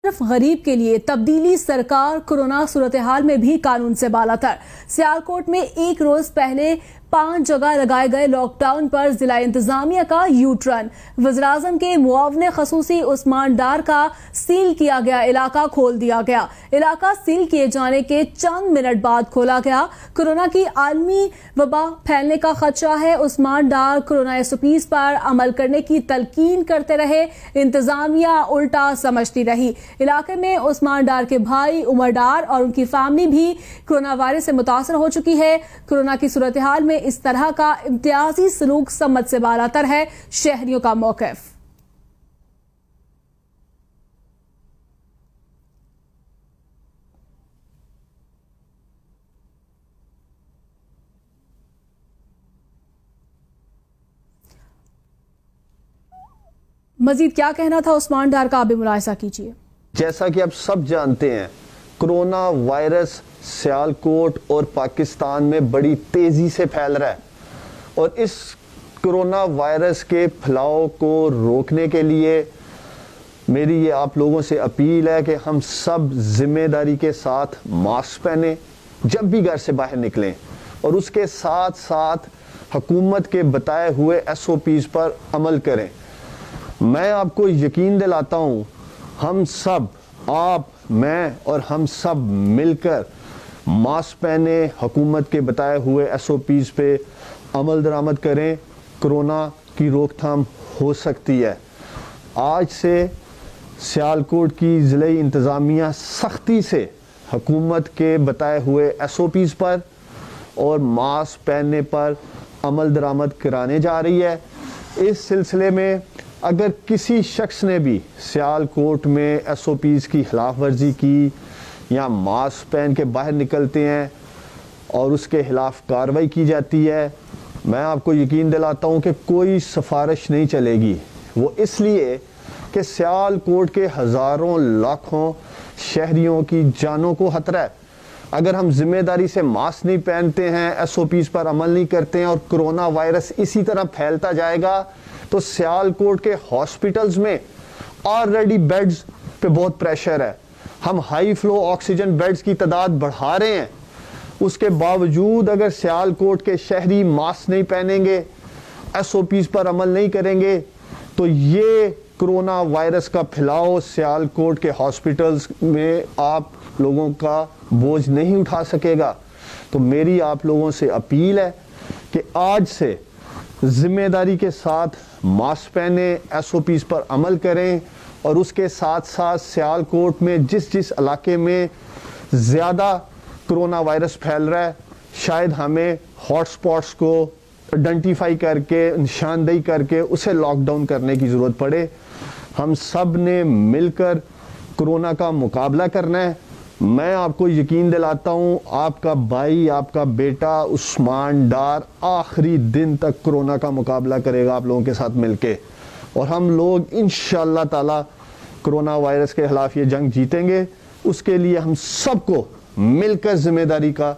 صرف غریب کے لیے تبدیلی سرکار کورونا صورتحال میں بھی قانون سے بالاتر۔ سیالکوٹ میں ایک روز پہلے 5 جگہ لگائے گئے لاک ڈاؤن پر ضلع انتظامیہ کا یو ٹرن۔ وزیراعظم کے معاون خصوصی عثمان ڈار کا سیل کیا گیا علاقہ کھول دیا گیا۔ علاقہ سیل کیے جانے کے چند منٹ بعد کھولا گیا۔ کورونا کی عالمی وبا پھیلنے کا خدشہ ہے۔ عثمان ڈار کورونا SOPs پر عمل کرنے کی تلقین کرتے رہے، انتظامیہ الٹا سمجھتی رہی۔ علاقے میں عثمان ڈار کے بھائی عمر ڈار اور ان کی فیملی بھی کورونا وائرس سے متاثر ہو چکی ہے۔ کورونا کی صورتحال میں اس طرح کا امتیازی سلوک سمجھ سے بالاتر ہے شہریوں کا موقف۔ مزید کیا کہنا تھا عثمان ڈار کا، آپ بھی ملاحظہ کیجیے۔ جیسا کہ آپ سب جانتے ہیں، کرونا وائرس سیالکوٹ اور پاکستان میں بڑی تیزی سے پھیل رہا ہے، اور اس کرونا وائرس کے پھیلاؤ کو روکنے کے لیے میری یہ آپ لوگوں سے اپیل ہے کہ ہم سب ذمہ داری کے ساتھ ماسک پہنیں جب بھی گھر سے باہر نکلیں، اور اس کے ساتھ ساتھ حکومت کے بتائے ہوئے SOPs پر عمل کریں۔ میں آپ کو یقین دلاتا ہوں، ہم سب، آپ، میں اور ہم سب مل کر ماسک پہنے، حکومت کے بتائے ہوئے SOPs پہ عمل درآمد کریں، کرونا کی روک تھام ہو سکتی ہے۔ آج سے سیالکوٹ کی ضلع انتظامیہ سختی سے حکومت کے بتائے ہوئے SOPs پر اور ماسک پہننے پر عمل درآمد کرانے جا رہی ہے۔ اس سلسلے میں اگر کسی شخص نے بھی سیالکوٹ میں SOPs کی خلاف ورزی کی یا ماسک پہن کے باہر نکلتے ہیں اور اس کے خلاف کارروائی کی جاتی ہے، میں آپ کو یقین دلاتا ہوں کہ کوئی سفارش نہیں چلے گی۔ وہ اس لیے کہ سیالکوٹ کے ہزاروں لاکھوں شہریوں کی جانوں کو خطرہ ہے۔ اگر ہم ذمہ داری سے ماسک نہیں پہنتے ہیں، SOPs پر عمل نہیں کرتے ہیں، اور کرونا وائرس اسی طرح پھیلتا جائے گا تو سیالکوٹ کے ہاسپٹلز میں آلریڈی بیڈز پہ بہت پریشر ہے۔ ہم ہائی فلو آکسیجن بیڈز کی تعداد بڑھا رہے ہیں، اس کے باوجود اگر سیالکوٹ کے شہری ماسک نہیں پہنیں گے، SOPs پر عمل نہیں کریں گے، تو یہ کرونا وائرس کا پھیلاؤ سیالکوٹ کے ہاسپٹلز میں آپ لوگوں کا بوجھ نہیں اٹھا سکے گا۔ تو میری آپ لوگوں سے اپیل ہے کہ آج سے ذمہ داری کے ساتھ ماسک پہنیں، SOPs پر عمل کریں، اور اس کے ساتھ ساتھ سیالکوٹ میں جس علاقے میں زیادہ کرونا وائرس پھیل رہا ہے، شاید ہمیں ہاٹ سپاٹس کو آئیڈینٹیفائی کر کے، نشاندہی کر کے اسے لاک ڈاؤن کرنے کی ضرورت پڑے۔ ہم سب نے مل کر کرونا کا مقابلہ کرنا ہے۔ میں آپ کو یقین دلاتا ہوں، آپ کا بھائی، آپ کا بیٹا عثمان ڈار آخری دن تک کرونا کا مقابلہ کرے گا آپ لوگوں کے ساتھ مل کے، اور ہم لوگ انشاءاللہ تعالی کرونا وائرس کے خلاف یہ جنگ جیتیں گے۔ اس کے لیے ہم سب کو مل کر ذمہ داری کا